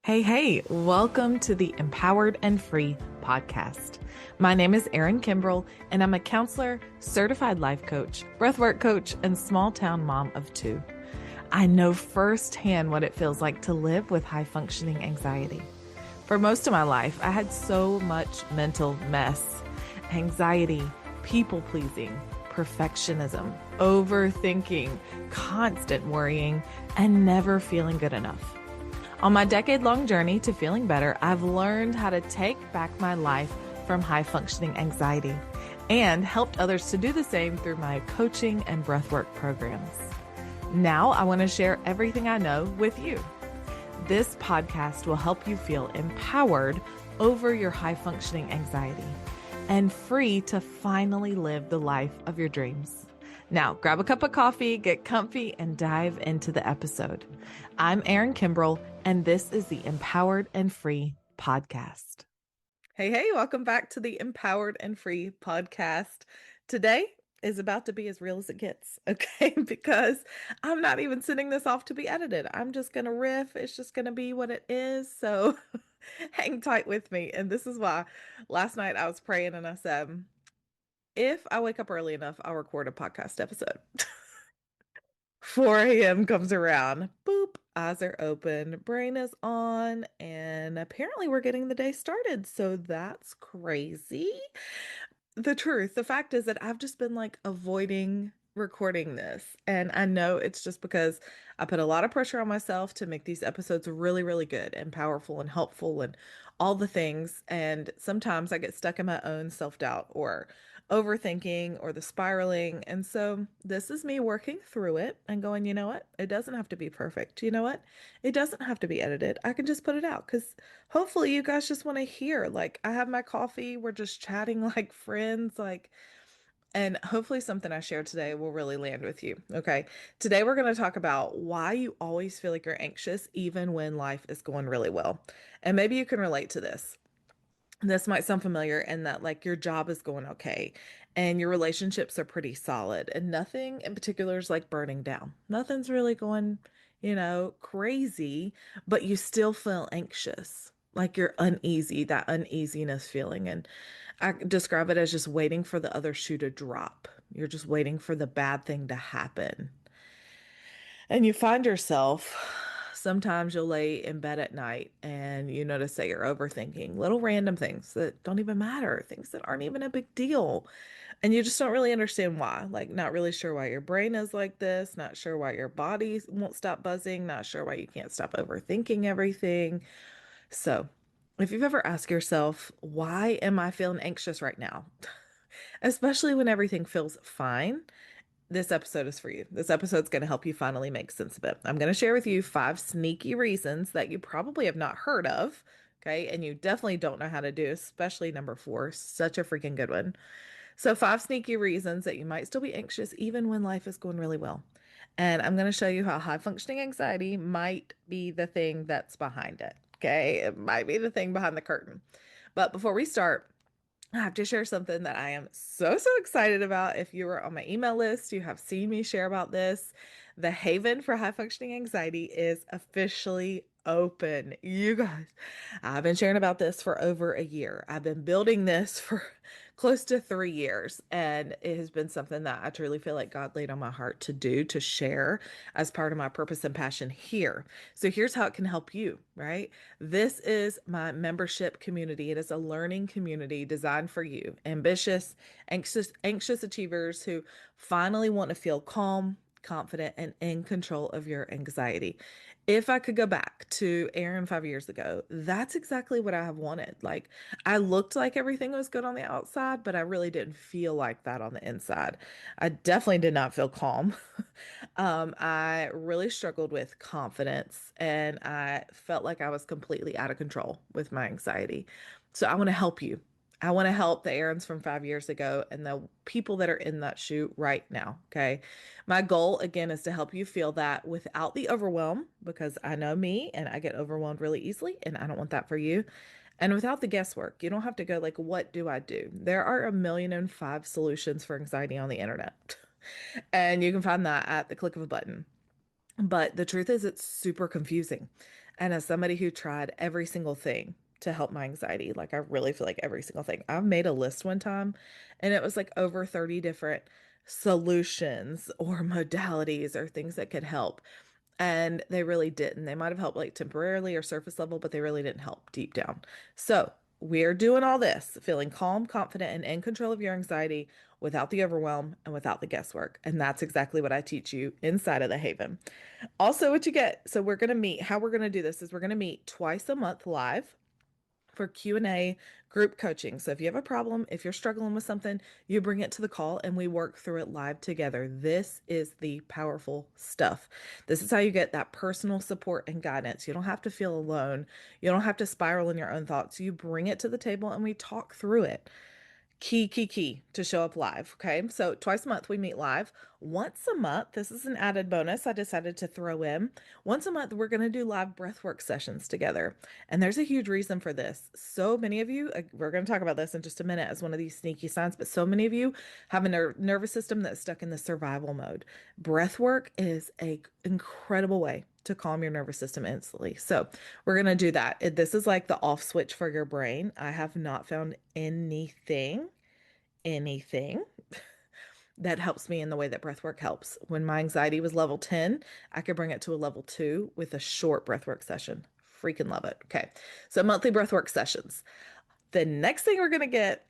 Hey, welcome to the Empowered and Free podcast. My name is Erin Kimbrell, and I'm a counselor, certified life coach, breathwork coach, and small town mom of two. I know firsthand what it feels like to live with high functioning anxiety. For most of my life, I had so much mental mess, anxiety, people pleasing, perfectionism, overthinking, constant worrying, and never feeling good enough. On my decade-long journey to feeling better, I've learned how to take back my life from high-functioning anxiety and helped others to do the same through my coaching and breathwork programs. Now I want to share everything I know with you. This podcast will help you feel empowered over your high-functioning anxiety and free to finally live the life of your dreams. Now, grab a cup of coffee, get comfy, and dive into the episode. I'm Erin Kimbrell, and this is the Empowered and Free podcast. Hey, welcome back to the Empowered and Free podcast. Today is about to be as real as it gets, okay? Because I'm not even sending this off to be edited. I'm just going to riff. It's just going to be what it is. So hang tight with me. And this is why last night I was praying and I said, if I wake up early enough, I'll record a podcast episode. 4 a.m. comes around. Boop. Eyes are open. Brain is on. And apparently we're getting the day started. So that's crazy. The fact is that I've just been like avoiding recording this. And I know it's just because I put a lot of pressure on myself to make these episodes really, really good and powerful and helpful and all the things. And sometimes I get stuck in my own self-doubt or overthinking or the spiraling. And so this is me working through it and going, you know what? It doesn't have to be perfect. You know what? It doesn't have to be edited. I can just put it out because hopefully you guys just want to hear. Like, I have my coffee, we're just chatting like friends, and hopefully something I share today will really land with you. Okay. Today we're going to talk about why you always feel like you're anxious even when life is going really well. And maybe you can relate to this. This might sound familiar in that like your job is going okay and your relationships are pretty solid and nothing in particular is like burning down. Nothing's really going, crazy, but you still feel anxious. Like you're uneasy, that uneasiness feeling. And I describe it as just waiting for the other shoe to drop. You're just waiting for the bad thing to happen. And you find yourself, sometimes you'll lay in bed at night and you notice that you're overthinking little random things that don't even matter, things that aren't even a big deal. And you just don't really understand why. Like, not really sure why your brain is like this, not sure why your body won't stop buzzing, not sure why you can't stop overthinking everything. So, if you've ever asked yourself, why am I feeling anxious right now? Especially when everything feels fine, this episode is for you. This episode's going to help you finally make sense of it. I'm going to share with you 5 sneaky reasons that you probably have not heard of. Okay. And you definitely don't know how to do, especially number 4. Such a freaking good one. So, 5 sneaky reasons that you might still be anxious even when life is going really well. And I'm going to show you how high functioning anxiety might be the thing that's behind it. Okay. It might be the thing behind the curtain. But before we start, I have to share something that I am so excited about. If you were on my email list, you have seen me share about this. The Haven for High Functioning Anxiety is officially open. You guys, I've been sharing about this for over a year. I've been building this for close to 3 years, and it has been something that I truly feel like God laid on my heart to do, to share as part of my purpose and passion here. So here's how it can help you, right? This is my membership community. It is a learning community designed for you, ambitious, anxious achievers who finally want to feel calm, confident, and in control of your anxiety. If I could go back to Erin 5 years ago, that's exactly what I have wanted. Like, I looked like everything was good on the outside, but I really didn't feel like that on the inside. I definitely did not feel calm. I really struggled with confidence and I felt like I was completely out of control with my anxiety. So I want to help you. I want to help the Errands from 5 years ago and the people that are in that shoe right now. Okay. My goal, again, is to help you feel that without the overwhelm, because I know me and I get overwhelmed really easily, and I don't want that for you. And without the guesswork, you don't have to go like, what do I do? There are 1,000,005 solutions for anxiety on the internet. And you can find that at the click of a button. But the truth is, it's super confusing. And as somebody who tried every single thing to help my anxiety, like I really feel like every single thing, I've made a list one time and it was like over 30 different solutions or modalities or things that could help. And they really didn't. They might have helped like temporarily or surface level, but they really didn't help deep down. So we're doing all this, feeling calm, confident, and in control of your anxiety without the overwhelm and without the guesswork. And that's exactly what I teach you inside of the Haven. Also, what you get, so we're going to meet, how we're going to do this is we're going to meet twice a month live for Q&A group coaching. So if you have a problem, if you're struggling with something, you bring it to the call and we work through it live together. This is the powerful stuff. This is how you get that personal support and guidance. You don't have to feel alone. You don't have to spiral in your own thoughts. You bring it to the table and we talk through it. Key to show up live. Okay. So twice a month we meet live. Once a month, this is an added bonus I decided to throw in. Once a month, we're going to do live breathwork sessions together. And there's a huge reason for this. So many of you, we're going to talk about this in just a minute as one of these sneaky signs, but so many of you have a nervous system that's stuck in the survival mode. Breathwork is a incredible way to calm your nervous system instantly. So we're going to do that. This is like the off switch for your brain. I have not found anything that helps me in the way that breathwork helps. When my anxiety was level 10, I could bring it to a level 2 with a short breathwork session. Freaking love it. Okay. So monthly breathwork sessions. The next thing we're going to get,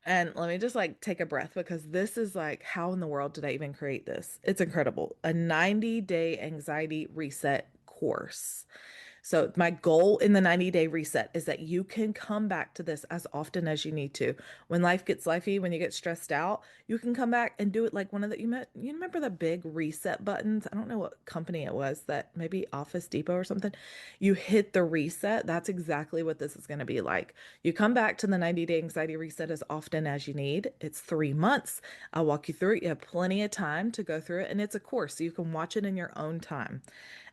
and let me just like take a breath because this is like, how in the world did I even create this? It's incredible. A 90-day anxiety reset course. So, my goal in the 90-day reset is that you can come back to this as often as you need to. When life gets lifey, when you get stressed out, you can come back and do it like one of the, you remember the big reset buttons? I don't know what company it was, that maybe Office Depot or something. You hit the reset. That's exactly what this is going to be like. You come back to the 90-day anxiety reset as often as you need. It's 3 months. I'll walk you through it. You have plenty of time to go through it, and it's a course, so you can watch it in your own time.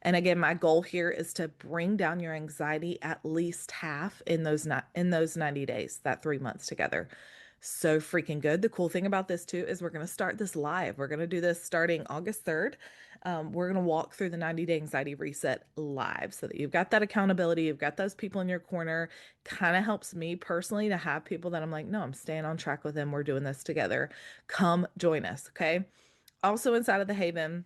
And again, my goal here is to bring down your anxiety at least half in those 90 days, that 3 months together. So freaking good. The cool thing about this too is we're going to start this live. We're going to do this starting August 3rd. We're going to walk through the 90-day anxiety reset live so that you've got that accountability. You've got those people in your corner. Kind of helps me personally to have people that I'm like, no, I'm staying on track with them. We're doing this together. Come join us. Okay. Also inside of the Haven,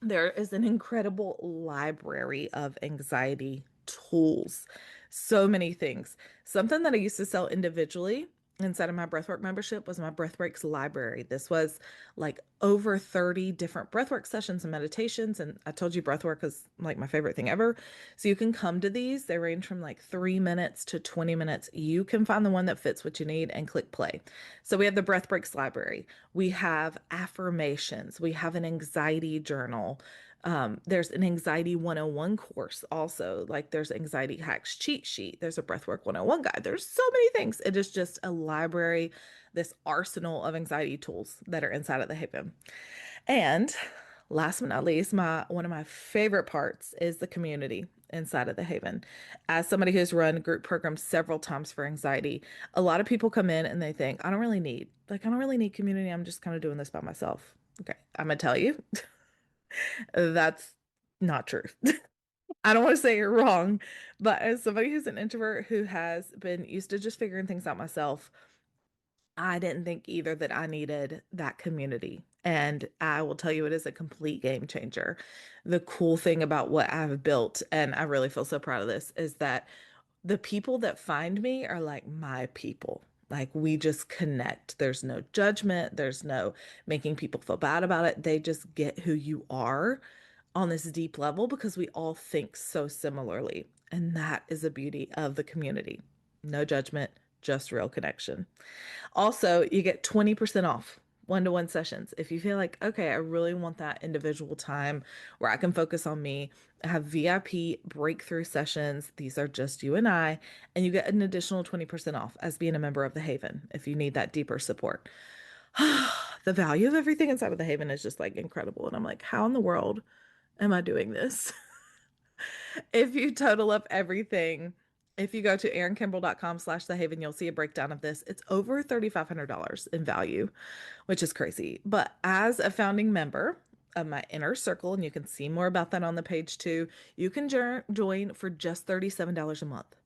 there is an incredible library of anxiety tools. So many things. Something that I used to sell individually inside of my breathwork membership was my breathworks library. This was like over 30 different breathwork sessions and meditations. And I told you breathwork is like my favorite thing ever. So you can come to these. They range from like 3 minutes to 20 minutes. You can find the one that fits what you need and click play. So we have the breathworks library. We have affirmations. We have an anxiety journal. There's an anxiety 101 course also. Like there's anxiety hacks cheat sheet. There's a breathwork 101 guide. There's so many things. It is just a library, this arsenal of anxiety tools that are inside of the Haven. And last but not least, my one of my favorite parts is the community inside of the Haven. As somebody who's run group programs several times for anxiety, a lot of people come in and they think, I don't really need community. I'm just kind of doing this by myself. Okay, I'm gonna tell you, that's not true. I don't want to say you're wrong, but as somebody who's an introvert who has been used to just figuring things out myself, I didn't think either that I needed that community. And I will tell you, it is a complete game changer. The cool thing about what I've built, and I really feel so proud of this, is that the people that find me are like my people. Like we just connect. There's no judgment. There's no making people feel bad about it. They just get who you are on this deep level because we all think so similarly. And that is the beauty of the community. No judgment, just real connection. Also, you get 20% off one-to-one sessions. If you feel like, okay, I really want that individual time where I can focus on me, I have VIP breakthrough sessions. These are just you and I, and you get an additional 20% off as being a member of the Haven if you need that deeper support. The value of everything inside of the Haven is just like incredible. And I'm like, how in the world am I doing this? If you total up everything, if you go to erinkimball.com/the Haven, you'll see a breakdown of this. It's over $3,500 in value, which is crazy. But as a founding member, of my inner circle, and you can see more about that on the page too. You can join for just $37 a month.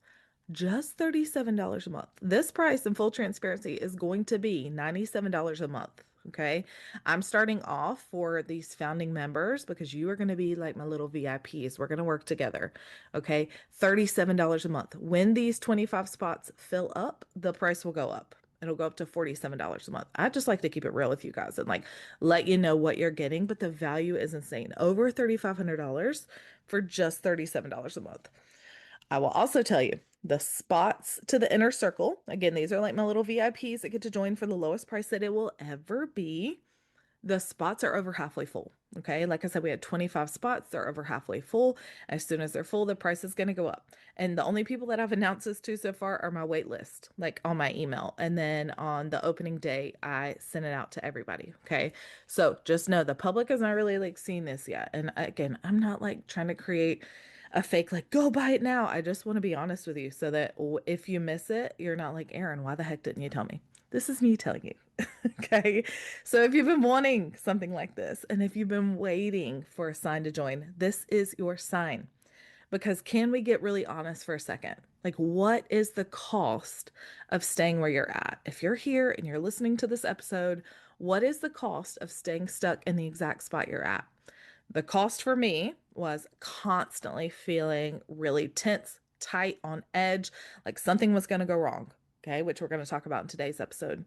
Just $37 a month. This price in full transparency is going to be $97 a month. Okay. I'm starting off for these founding members because you are going to be like my little VIPs. We're going to work together. Okay. $37 a month. When these 25 spots fill up, the price will go up. It'll go up to $47 a month. I just like to keep it real with you guys and like let you know what you're getting, but the value is insane. Over $3,500 for just $37 a month. I will also tell you the spots to the inner circle. Again, these are like my little VIPs that get to join for the lowest price that it will ever be. The spots are over halfway full. Okay. Like I said, we had 25 spots. They're over halfway full. As soon as they're full, the price is going to go up. And the only people that I've announced this to so far are my wait list, like on my email. And then on the opening day, I sent it out to everybody. Okay. So just know the public has not really like seen this yet. And again, I'm not like trying to create a fake, like, go buy it now. I just want to be honest with you so that if you miss it, you're not like, Aaron, why the heck didn't you tell me? This is me telling you. Okay. So if you've been wanting something like this, and if you've been waiting for a sign to join, this is your sign. Because can we get really honest for a second? Like, what is the cost of staying where you're at? If you're here and you're listening to this episode, what is the cost of staying stuck in the exact spot you're at? The cost for me was constantly feeling really tense, tight, on edge, like something was going to go wrong. Okay, which we're going to talk about in today's episode.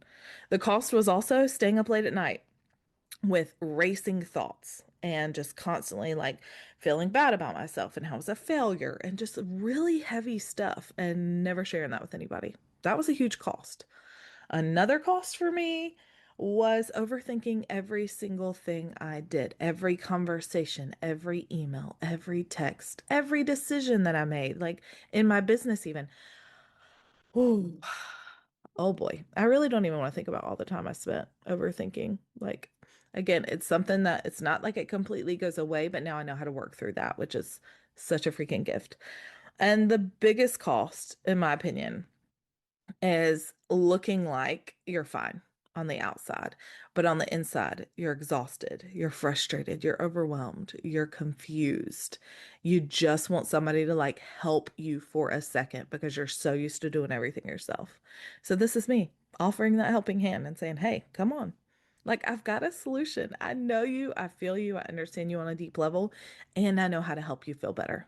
The cost was also staying up late at night with racing thoughts and just constantly like feeling bad about myself and how I was a failure and just really heavy stuff and never sharing that with anybody. That was a huge cost. Another cost for me was overthinking every single thing I did, every conversation, every email, every text, every decision that I made, like in my business, even. Ooh, oh boy. I really don't even want to think about all the time I spent overthinking. Like, again, it's something that it's not like it completely goes away, but now I know how to work through that, which is such a freaking gift. And the biggest cost, in my opinion, is looking like you're fine on the outside, but on the inside, you're exhausted, you're frustrated, you're overwhelmed, you're confused. You just want somebody to like help you for a second because you're so used to doing everything yourself. So, this is me offering that helping hand and saying, hey, come on. Like, I've got a solution. I know you, I feel you, I understand you on a deep level, and I know how to help you feel better.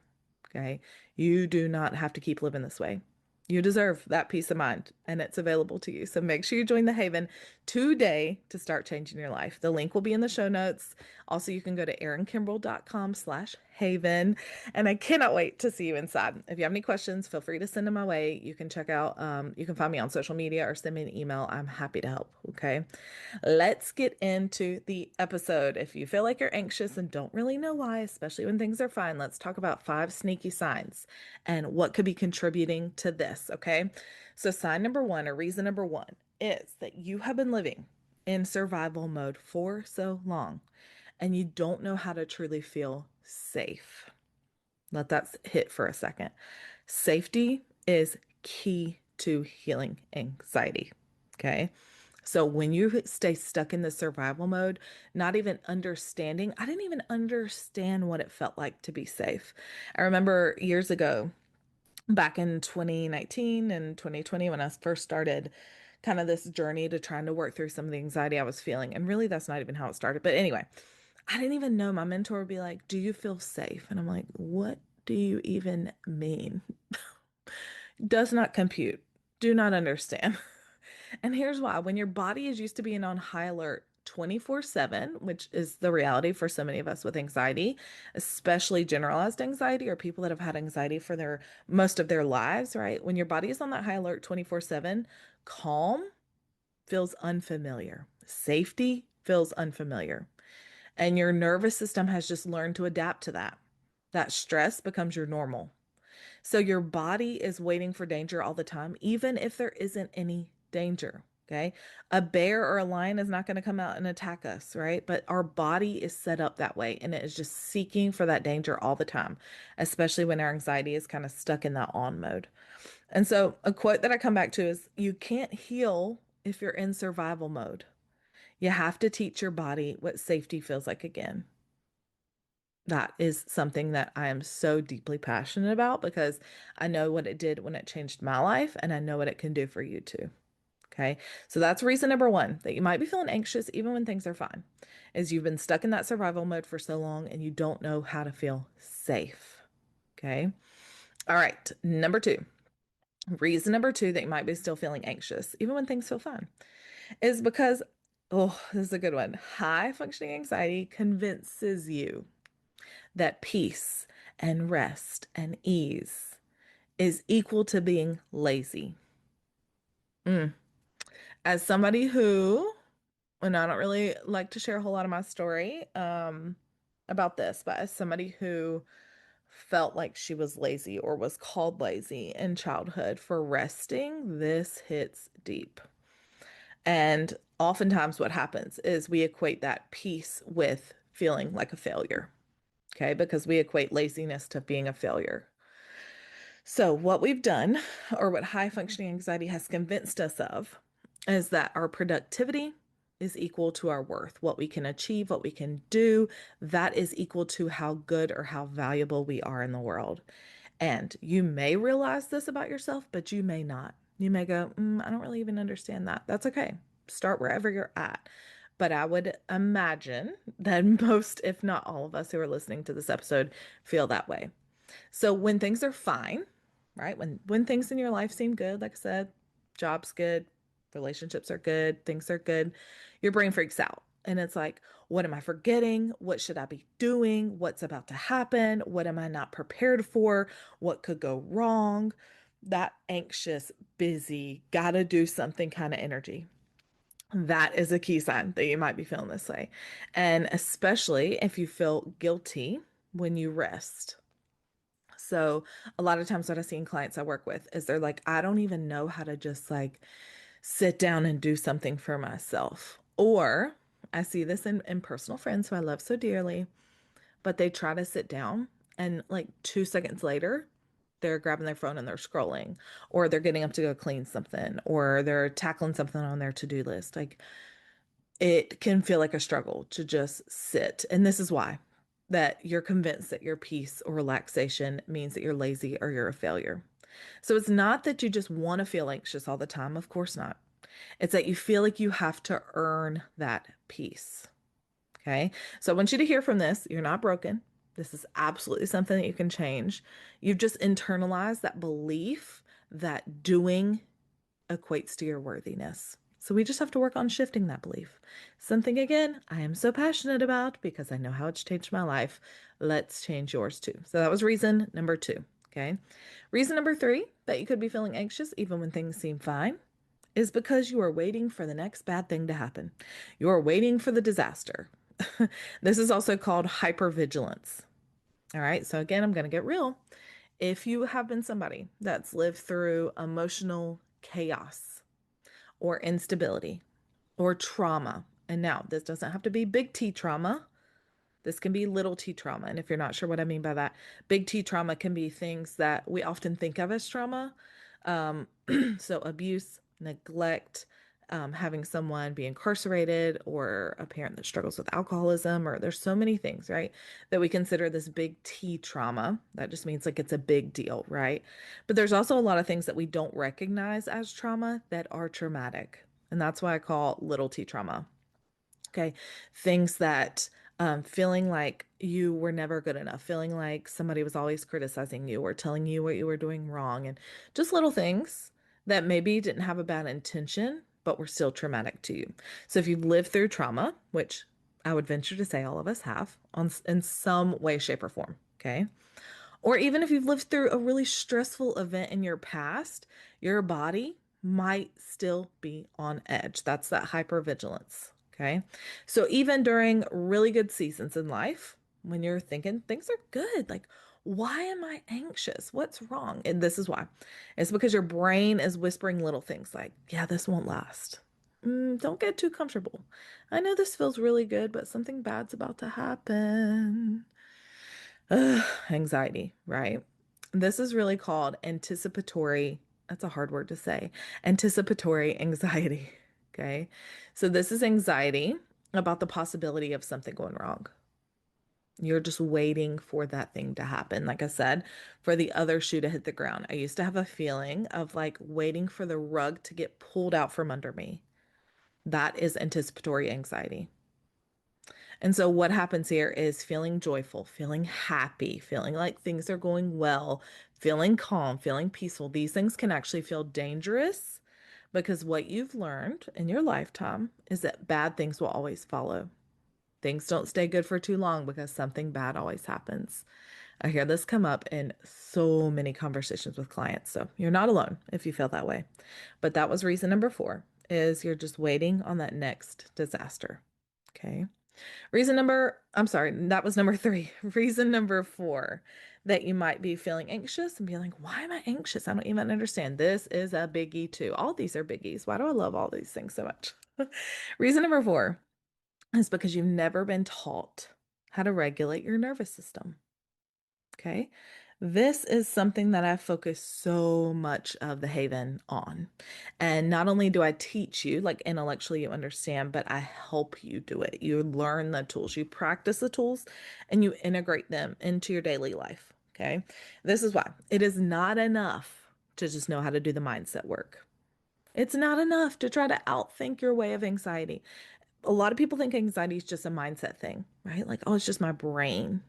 Okay. You do not have to keep living this way. You deserve that peace of mind, and it's available to you. So make sure you join the Haven today to start changing your life. The link will be in the show notes. Also, you can go to erinKimbrell.com/haven. And I cannot wait to see you inside. If you have any questions, feel free to send them my way. You can check out, you can find me on social media or send me an email. I'm happy to help. Okay. Let's get into the episode. If you feel like you're anxious and don't really know why, especially when things are fine, let's talk about 5 sneaky signs and what could be contributing to this. Okay. So, sign number one, or reason number one, is that you have been living in survival mode for so long and you don't know how to truly feel safe. Let that hit for a second. Safety is key to healing anxiety. Okay. So when you stay stuck in the survival mode, not even understanding, I didn't even understand what it felt like to be safe. I remember years ago, back in 2019 and 2020, when I first started kind of this journey to trying to work through some of the anxiety I was feeling. And really, that's not even how it started. But anyway, I didn't even know. My mentor would be like, do you feel safe? And I'm like, what do you even mean? Does not compute. Do not understand. And here's why. When your body is used to being on high alert 24/7, which is the reality for so many of us with anxiety, especially generalized anxiety or people that have had anxiety for their most of their lives, right? When your body is on that high alert 24/7, calm feels unfamiliar. Safety feels unfamiliar. And your nervous system has just learned to adapt to that. That stress becomes your normal. So your body is waiting for danger all the time, even if there isn't any danger. Okay. A bear or a lion is not going to come out and attack us, right? But our body is set up that way and it is just seeking for that danger all the time, especially when our anxiety is kind of stuck in that on mode. And so a quote that I come back to is you can't heal if you're in survival mode. You have to teach your body what safety feels like again. That is something that I am so deeply passionate about because I know what it did when it changed my life, and I know what it can do for you too. Okay. So that's reason number one that you might be feeling anxious even when things are fine, is you've been stuck in that survival mode for so long and you don't know how to feel safe. Okay. All right. Number two, reason number two that you might be still feeling anxious, even when things feel fine, is because, oh, this is a good one. High functioning anxiety convinces you that peace and rest and ease is equal to being lazy. Mm. As somebody who, and I don't really like to share a whole lot of my story about this, but as somebody who felt like she was lazy or was called lazy in childhood for resting, this hits deep. And oftentimes, what happens is we equate that peace with feeling like a failure, okay? Because we equate laziness to being a failure. So, what we've done, or what high functioning anxiety has convinced us of, is that our productivity is equal to our worth. What we can achieve, what we can do, that is equal to how good or how valuable we are in the world. And you may realize this about yourself, but you may not. You may go, I don't really even understand that. That's okay. Start wherever you're at. But I would imagine that most, if not all of us who are listening to this episode, feel that way. So when things are fine, right? When things in your life seem good, like I said, job's good, relationships are good, things are good, your brain freaks out. And it's like, what am I forgetting? What should I be doing? What's about to happen? What am I not prepared for? What could go wrong? That anxious, busy, gotta do something kind of energy. That is a key sign that you might be feeling this way. And especially if you feel guilty when you rest. So a lot of times what I see in clients I work with is they're like, I don't even know how to just like sit down and do something for myself. Or I see this in personal friends who I love so dearly, but they try to sit down and like 2 seconds later, they're grabbing their phone and they're scrolling, or they're getting up to go clean something, or they're tackling something on their to-do list. Like it can feel like a struggle to just sit. And this is why that you're convinced that your peace or relaxation means that you're lazy or you're a failure. So it's not that you just want to feel anxious all the time. Of course not. It's that you feel like you have to earn that peace. Okay. So I want you to hear from this. You're not broken. This is absolutely something that you can change. You've just internalized that belief that doing equates to your worthiness. So we just have to work on shifting that belief. Something again I am so passionate about because I know how it's changed my life. Let's change yours too. So that was reason number two. Okay. Reason number three that you could be feeling anxious even when things seem fine is because you are waiting for the next bad thing to happen. You are waiting for the disaster. This is also called hypervigilance. All right. So again, I'm going to get real. If you have been somebody that's lived through emotional chaos, or instability or trauma. And now, this doesn't have to be big T trauma. This can be little t trauma. And if you're not sure what I mean by that, big T trauma can be things that we often think of as trauma. Um, so, abuse, neglect, having someone be incarcerated, or a parent that struggles with alcoholism, or there's so many things, right, that we consider this big T trauma. That just means like it's a big deal, right? But there's also a lot of things that we don't recognize as trauma that are traumatic. And that's why I call little T trauma. Okay. Things that feeling like you were never good enough, feeling like somebody was always criticizing you or telling you what you were doing wrong, and just little things that maybe didn't have a bad intention, but were still traumatic to you. So if you've lived through trauma, which I would venture to say all of us have in some way, shape, or form. Okay. Or even if you've lived through a really stressful event in your past, your body might still be on edge. That's that hypervigilance. Okay. So even during really good seasons in life, when you're thinking things are good, like, why am I anxious? What's wrong? And this is why. It's because your brain is whispering little things like, yeah, this won't last. Don't get too comfortable. I know this feels really good, but something bad's about to happen. Anxiety, right? This is really called anticipatory. That's a hard word to say. Anticipatory anxiety. Okay. So this is anxiety about the possibility of something going wrong. You're just waiting for that thing to happen. Like I said, for the other shoe to hit the ground. I used to have a feeling of like waiting for the rug to get pulled out from under me. That is anticipatory anxiety. And so, what happens here is feeling joyful, feeling happy, feeling like things are going well, feeling calm, feeling peaceful. These things can actually feel dangerous because what you've learned in your lifetime is that bad things will always follow. Things don't stay good for too long because something bad always happens. I hear this come up in so many conversations with clients. So you're not alone if you feel that way. But that was reason number four is you're just waiting on that next disaster. Okay. I'm sorry, that was number three. Reason number four that you might be feeling anxious and be like, why am I anxious? I don't even understand. This is a biggie too. All these are biggies. Why do I love all these things so much? Reason number four is because you've never been taught how to regulate your nervous system. Okay. This is something that I focus so much of the Haven on. And not only do I teach you, like intellectually, you understand, but I help you do it. You learn the tools, you practice the tools, and you integrate them into your daily life. Okay. This is why it is not enough to just know how to do the mindset work. It's not enough to try to outthink your way of anxiety. A lot of people think anxiety is just a mindset thing, right? Like, oh, it's just my brain.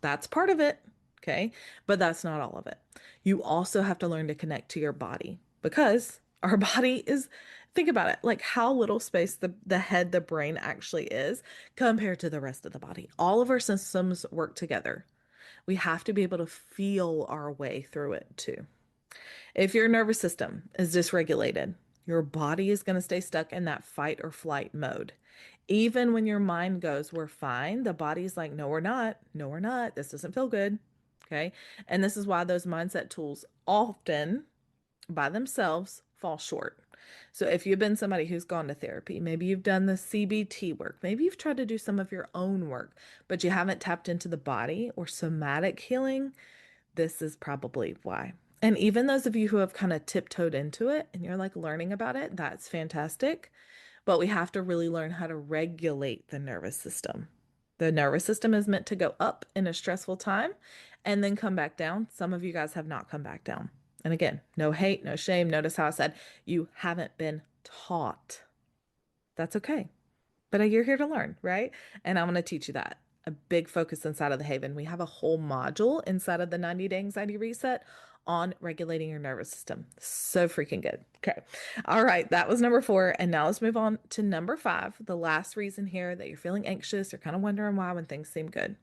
That's part of it. Okay. But that's not all of it. You also have to learn to connect to your body because our body is, think about it, like how little space the head, the brain actually is compared to the rest of the body. All of our systems work together. We have to be able to feel our way through it too. If your nervous system is dysregulated, your body is going to stay stuck in that fight or flight mode. Even when your mind goes, we're fine, the body's like, no, we're not. No, we're not. This doesn't feel good. Okay. And this is why those mindset tools often by themselves fall short. So if you've been somebody who's gone to therapy, maybe you've done the CBT work, maybe you've tried to do some of your own work, but you haven't tapped into the body or somatic healing, this is probably why. And even those of you who have kind of tiptoed into it and you're like learning about it, that's fantastic. But we have to really learn how to regulate the nervous system. The nervous system is meant to go up in a stressful time and then come back down. Some of you guys have not come back down. And again, no hate, no shame. Notice how I said you haven't been taught. That's okay. But you're here to learn, right? And I'm going to teach you that. A big focus inside of the Haven. We have a whole module inside of the 90-day anxiety reset on regulating your nervous system. So freaking good. Okay. All right. That was number four. And now let's move on to number five. The last reason here that you're feeling anxious, you're kind of wondering why when things seem good.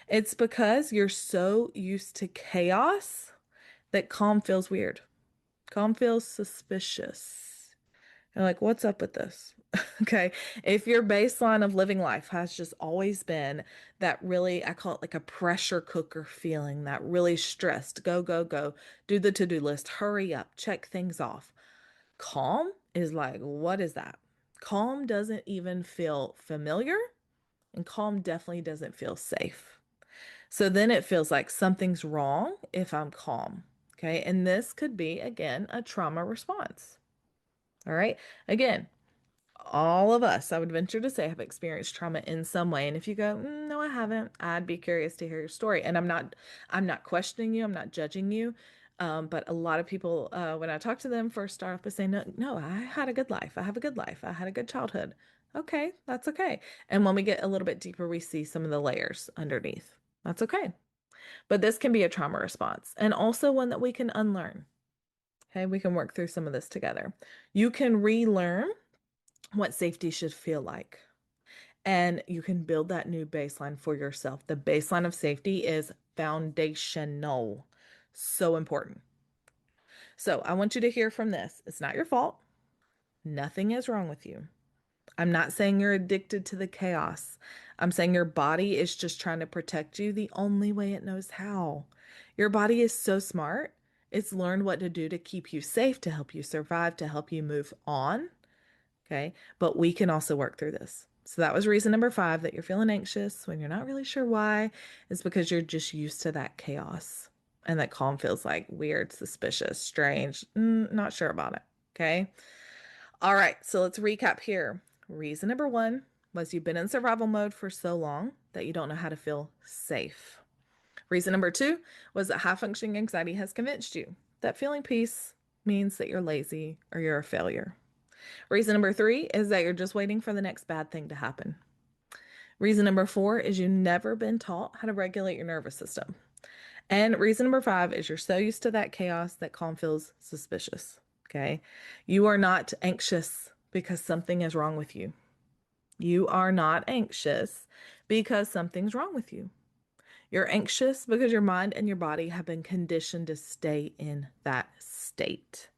It's because you're so used to chaos that calm feels weird. Calm feels suspicious. You're like, what's up with this? Okay. If your baseline of living life has just always been that really, I call it like a pressure cooker feeling, that really stressed, go, go, go, do the to-do list, hurry up, check things off. Calm is like, what is that? Calm doesn't even feel familiar, and calm definitely doesn't feel safe. So then it feels like something's wrong if I'm calm. Okay. And this could be, again, a trauma response. All right. Again, all of us, I would venture to say, have experienced trauma in some way. And if you go, no, I haven't, I'd be curious to hear your story. And I'm not questioning you, I'm not judging you. But a lot of people, when I talk to them, first start off by saying, no, no, I had a good life. I have a good life. I had a good childhood. Okay, that's okay. And when we get a little bit deeper, we see some of the layers underneath. That's okay. But this can be a trauma response and also one that we can unlearn. Okay, we can work through some of this together. You can relearn what safety should feel like. And you can build that new baseline for yourself. The baseline of safety is foundational. So important. So I want you to hear from this. It's not your fault. Nothing is wrong with you. I'm not saying you're addicted to the chaos. I'm saying your body is just trying to protect you the only way it knows how. Your body is so smart. It's learned what to do to keep you safe, to help you survive, to help you move on. Okay. But we can also work through this. So that was reason number five that you're feeling anxious when you're not really sure why. Is because you're just used to that chaos. And that calm feels like weird, suspicious, strange, not sure about it. Okay. All right. So let's recap here. Reason number one, was you've been in survival mode for so long that you don't know how to feel safe. Reason number two was that high functioning anxiety has convinced you that feeling peace means that you're lazy or you're a failure. Reason number three is that you're just waiting for the next bad thing to happen. Reason number four is you've never been taught how to regulate your nervous system. And reason number five is you're so used to that chaos that calm feels suspicious. Okay. You are not anxious because something is wrong with you. You are not anxious because something's wrong with you. You're anxious because your mind and your body have been conditioned to stay in that state,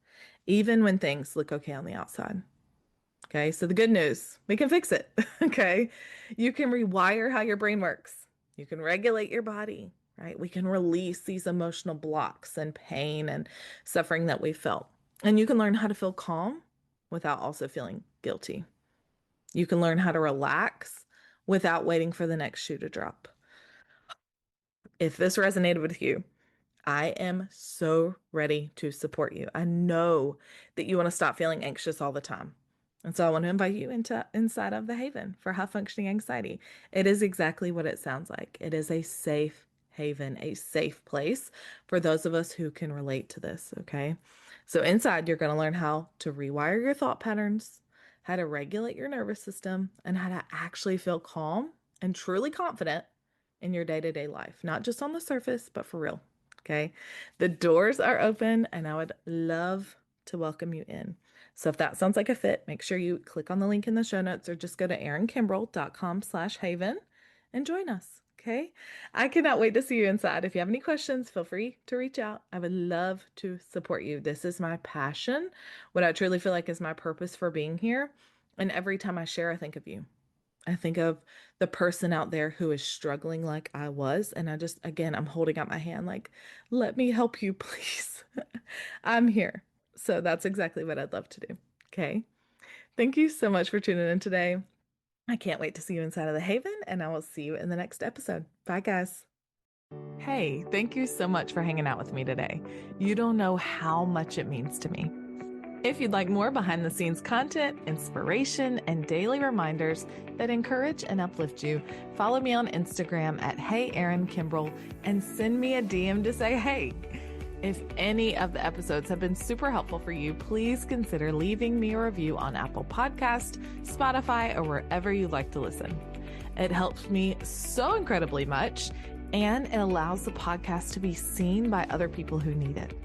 even when things look okay on the outside. Okay, so the good news, we can fix it. Okay, you can rewire how your brain works. You can regulate your body, right? We can release these emotional blocks and pain and suffering that we felt. And you can learn how to feel calm without also feeling guilty. You can learn how to relax without waiting for the next shoe to drop. If this resonated with you, I am so ready to support you. I know that you want to stop feeling anxious all the time. And so I want to invite you into inside of the Haven for high functioning anxiety. It is exactly what it sounds like. It is a safe haven, a safe place for those of us who can relate to this, okay? So inside you're going to learn how to rewire your thought patterns, how to regulate your nervous system, and how to actually feel calm and truly confident in your day-to-day life, not just on the surface, but for real. Okay. The doors are open and I would love to welcome you in. So if that sounds like a fit, make sure you click on the link in the show notes or just go to erinKimbrell.com/haven and join us. Okay. I cannot wait to see you inside. If you have any questions, feel free to reach out. I would love to support you. This is my passion, what I truly feel like is my purpose for being here. And every time I share, I think of you. I think of the person out there who is struggling like I was. And I just, again, I'm holding out my hand like, let me help you, please. I'm here. So that's exactly what I'd love to do. Okay. Thank you so much for tuning in today. I can't wait to see you inside of the Haven, and I will see you in the next episode. Bye, guys. Hey, thank you so much for hanging out with me today. You don't know how much it means to me. If you'd like more behind the scenes content, inspiration, and daily reminders that encourage and uplift you, follow me on Instagram at @HeyErinKimbrell and send me a DM to say hey. If any of the episodes have been super helpful for you, please consider leaving me a review on Apple Podcast, Spotify, or wherever you like to listen. It helps me so incredibly much, and it allows the podcast to be seen by other people who need it.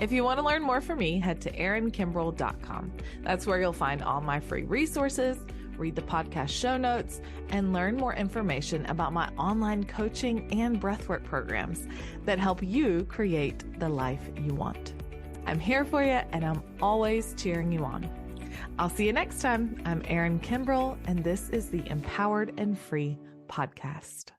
If you want to learn more from me, head to erinKimbrell.com. That's where you'll find all my free resources, read the podcast show notes, and learn more information about my online coaching and breathwork programs that help you create the life you want. I'm here for you, and I'm always cheering you on. I'll see you next time. I'm Erin Kimbrell, and this is the Empowered and Free Podcast.